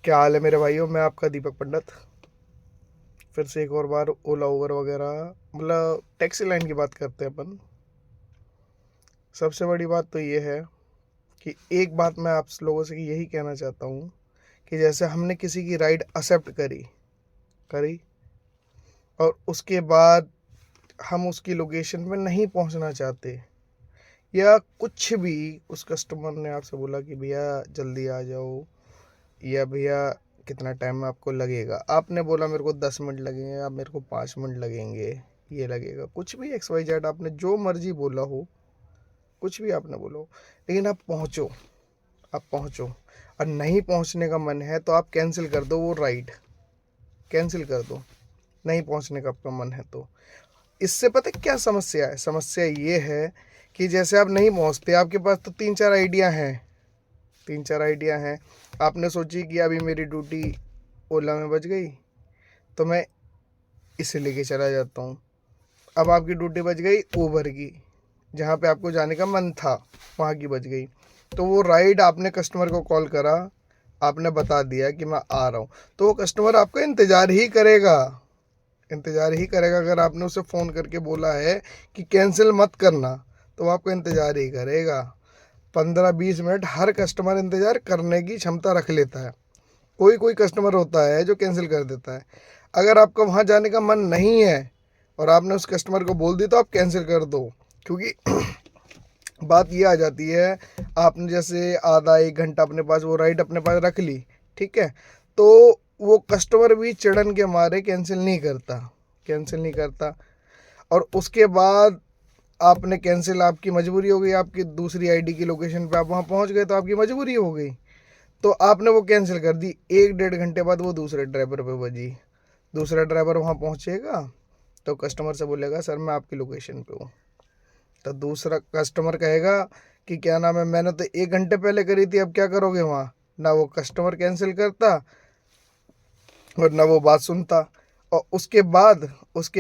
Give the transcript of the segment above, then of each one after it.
क्या हाल है मेरे भाइयों। मैं आपका दीपक पंडित फिर से एक और बार ओला उबर वगैरह मतलब टैक्सी लाइन की बात करते हैं अपन। सबसे बड़ी बात तो ये है कि एक बात मैं आप लोगों से यही कहना चाहता हूँ कि जैसे हमने किसी की राइड एक्सेप्ट करी करी और उसके बाद हम उसकी लोकेशन पे नहीं पहुँचना चाहते या कुछ भी, उस कस्टमर ने आपसे बोला कि भैया जल्दी आ जाओ या भैया कितना टाइम आपको लगेगा, आपने बोला मेरे को 10 मिनट लगेंगे या मेरे को 5 मिनट लगेंगे, ये लगेगा कुछ भी एक्स वाई जेड, आपने जो मर्जी बोला हो, कुछ भी आपने बोला हो, लेकिन आप पहुँचो और नहीं पहुँचने का मन है तो आप कैंसिल कर दो, वो राइड कैंसिल कर दो। नहीं पहुँचने का आपका मन है तो इससे पता है क्या समस्या है? समस्या ये है कि जैसे आप नहीं पहुँचते, आपके पास तो तीन चार आइडिया हैं। आपने सोची कि अभी मेरी ड्यूटी ओला में बच गई तो मैं इसे लेके चला जाता हूँ। अब आपकी ड्यूटी बच गई ऊबर की, जहाँ पे आपको जाने का मन था वहाँ की बच गई। तो वो राइड आपने कस्टमर को कॉल करा, आपने बता दिया कि मैं आ रहा हूँ, तो वो कस्टमर आपका इंतज़ार ही करेगा। अगर आपने उसे फ़ोन करके बोला है कि कैंसिल मत करना तो वो आपका इंतज़ार ही करेगा। 15-20 मिनट हर कस्टमर इंतज़ार करने की क्षमता रख लेता है। कोई कोई कस्टमर होता है जो कैंसिल कर देता है। अगर आपका वहाँ जाने का मन नहीं है और आपने उस कस्टमर को बोल दी तो आप कैंसिल कर दो, क्योंकि बात ये आ जाती है, आपने जैसे आधा एक घंटा अपने पास वो राइड अपने पास रख ली, ठीक है, तो वो कस्टमर भी चिड़न के मारे कैंसिल नहीं करता। और उसके बाद आपने कैंसिल, आपकी मजबूरी हो गई, आपकी दूसरी आईडी की लोकेशन पे आप वहाँ पहुँच गए तो आपकी मजबूरी हो गई, तो आपने वो कैंसिल कर दी। 1-1.5 घंटे बाद वो दूसरे ड्राइवर पे बजी। दूसरा ड्राइवर वहाँ पहुँचेगा तो कस्टमर से बोलेगा सर मैं आपकी लोकेशन पे हूँ। तो दूसरा कस्टमर कहेगा कि क्या नाम है, मैंने तो 1 घंटे पहले करी थी, अब क्या करोगे वहाँ। ना वो कस्टमर कैंसिल करता और ना वो बात सुनता। और उसके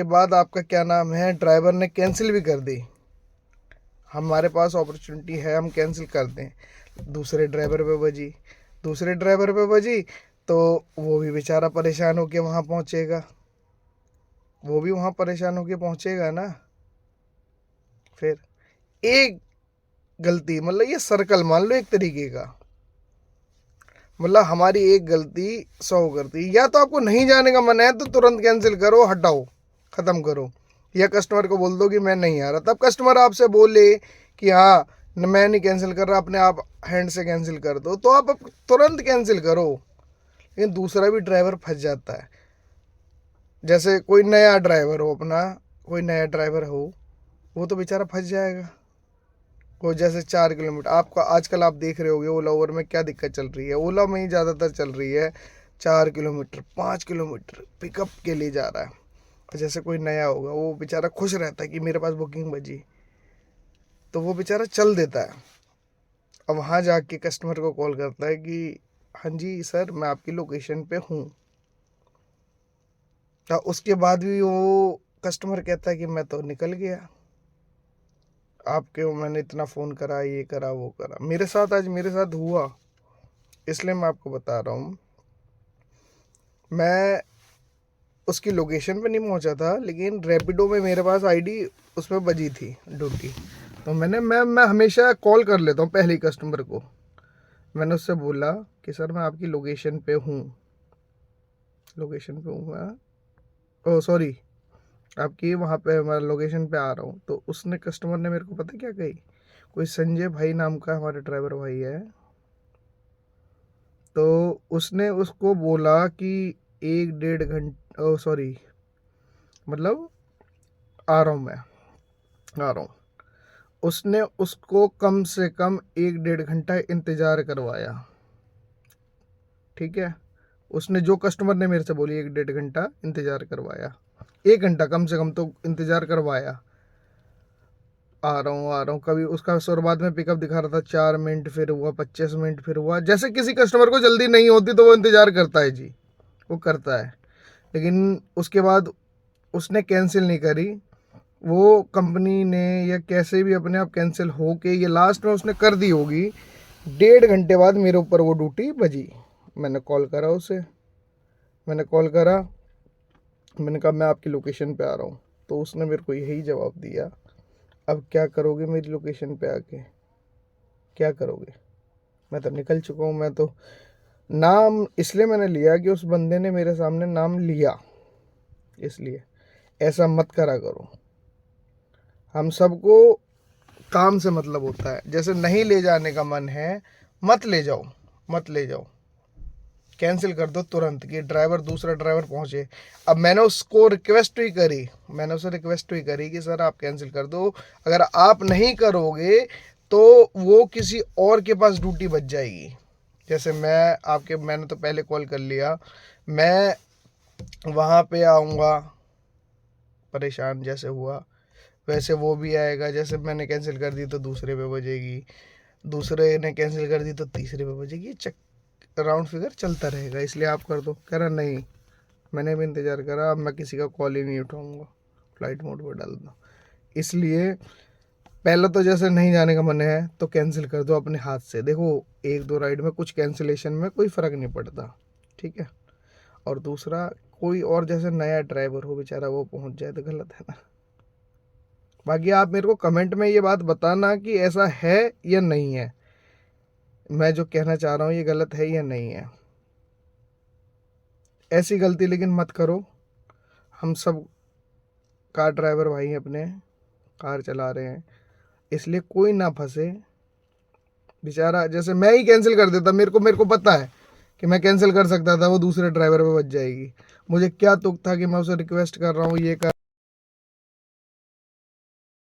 बाद आपका क्या नाम है, ड्राइवर ने कैंसिल भी कर दी, हमारे पास अपॉर्चुनिटी है हम कैंसिल कर दें, दूसरे ड्राइवर पे बजी तो वो भी बेचारा परेशान होके वहाँ पहुँचेगा, ना। फिर एक गलती, मतलब ये सर्कल मान लो एक तरीके का, मतलब हमारी एक गलती 100 करती। या तो आपको नहीं जाने का मन है तो तुरंत कैंसिल करो, हटाओ, ख़त्म करो, या कस्टमर को बोल दो कि मैं नहीं आ रहा। तब कस्टमर आपसे बोले कि हाँ मैं नहीं कैंसिल कर रहा, अपने आप हैंड से कैंसिल कर दो, तो आप तुरंत कैंसिल करो। लेकिन दूसरा भी ड्राइवर फंस जाता है। जैसे कोई नया ड्राइवर हो, वो तो बेचारा फंस जाएगा। वो जैसे 4 किलोमीटर, आपका आजकल आप देख रहे होगे ओला ओवर में क्या दिक्कत चल रही है, ओला में ही ज़्यादातर चल रही है। 4 किलोमीटर 5 किलोमीटर पिकअप के लिए जा रहा है, और जैसे कोई नया होगा वो बेचारा खुश रहता है कि मेरे पास बुकिंग बची, तो वो बेचारा चल देता है। अब वहाँ जाके कस्टमर को कॉल करता है कि हाँ जी सर मैं आपकी लोकेशन पे हूँ। तो उसके बाद भी वो कस्टमर कहता है कि मैं तो निकल गया, आपके मैंने इतना फ़ोन करा, ये करा वो करा। मेरे साथ हुआ, इसलिए मैं आपको बता रहा हूँ। मैं उसकी लोकेशन पे नहीं पहुंचा था, लेकिन रैपिडो में मेरे पास आईडी उसमें बजी थी ड्यूटी, तो मैं हमेशा कॉल कर लेता हूँ पहले ही कस्टमर को। मैंने उससे बोला कि सर मैं आपकी लोकेशन पे हूँ मैं, ओ सॉरी, आपकी वहाँ पे मैं लोकेशन पे आ रहा हूँ। तो उसने कस्टमर ने मेरे को पता क्या कही, कोई संजय भाई नाम का हमारे ड्राइवर भाई है, तो उसने उसको बोला कि 1-1.5 घंटा, ओ सॉरी, मतलब आ रहा हूँ मैं, आ रहा हूँ। उसने उसको कम से कम 1-1.5 घंटा इंतज़ार करवाया, ठीक है। उसने, जो कस्टमर ने मेरे से बोली 1-1.5 घंटा इंतज़ार करवाया, 1 घंटा कम से कम तो इंतज़ार करवाया। आ रहा हूँ कभी उसका शुरुआत में पिकअप दिखा रहा था 4 मिनट, फिर हुआ 25 मिनट, फिर हुआ, जैसे किसी कस्टमर को जल्दी नहीं होती तो वो इंतज़ार करता है जी, वो करता है। लेकिन उसके बाद उसने कैंसिल नहीं करी, वो कंपनी ने या कैसे भी अपने आप कैंसिल हो के ये लास्ट में उसने कर दी होगी। 1.5 घंटे बाद मेरे ऊपर वो ड्यूटी बजी, मैंने कॉल करा उसे, मैंने कॉल करा, मैंने कहा मैं आपकी लोकेशन पे आ रहा हूँ, तो उसने मेरे को यही जवाब दिया, अब क्या करोगे मेरी लोकेशन पे आके, क्या करोगे? मैं तो निकल चुका हूँ, मैं तो नाम इसलिए मैंने लिया कि उस बंदे ने मेरे सामने नाम लिया, इसलिए ऐसा मत करा करो। हम सबको काम से मतलब होता है, जैसे नहीं ले जाने का मन है मत ले जाओ, मत ले जाओ, कैंसिल कर दो तुरंत कि ड्राइवर दूसरा ड्राइवर पहुंचे। अब मैंने उसको रिक्वेस्ट ही करी, मैंने उसे रिक्वेस्ट ही करी कि सर आप कैंसिल कर दो, अगर आप नहीं करोगे तो वो किसी और के पास ड्यूटी बच जाएगी। जैसे मैंने तो पहले कॉल कर लिया, मैं वहाँ पे आऊँगा, परेशान जैसे हुआ वैसे वो भी आएगा। जैसे मैंने कैंसिल कर दी तो दूसरे पे बजेगी, दूसरे ने कैंसिल कर दी तो तीसरे पे बजेगी, राउंड फिगर चलता रहेगा, इसलिए आप कर दो। कह रहा नहीं, मैंने भी इंतज़ार करा, अब मैं किसी का कॉल ही नहीं उठाऊँगा, फ्लाइट मोड पर डाल दो। इसलिए पहले तो जैसे नहीं जाने का मन है तो कैंसिल कर दो अपने हाथ से। देखो एक दो राइड में कुछ कैंसिलेशन में कोई फ़र्क नहीं पड़ता, ठीक है। और दूसरा, कोई और जैसे नया ड्राइवर हो बेचारा वो पहुंच जाए तो गलत है ना। बाकी आप मेरे को कमेंट में ये बात बताना कि ऐसा है या नहीं है, मैं जो कहना चाह रहा हूँ ये गलत है या नहीं है। ऐसी गलती लेकिन मत करो। हम सब कार ड्राइवर भाई हैं, अपने कार चला रहे हैं, इसलिए कोई ना फंसे बेचारा। जैसे मैं ही कैंसिल कर देता, मेरे को पता है कि मैं कैंसिल कर सकता था, वो दूसरे ड्राइवर पे बच जाएगी। मुझे क्या तुक था कि मैं उसे रिक्वेस्ट कर रहा हूँ ये कर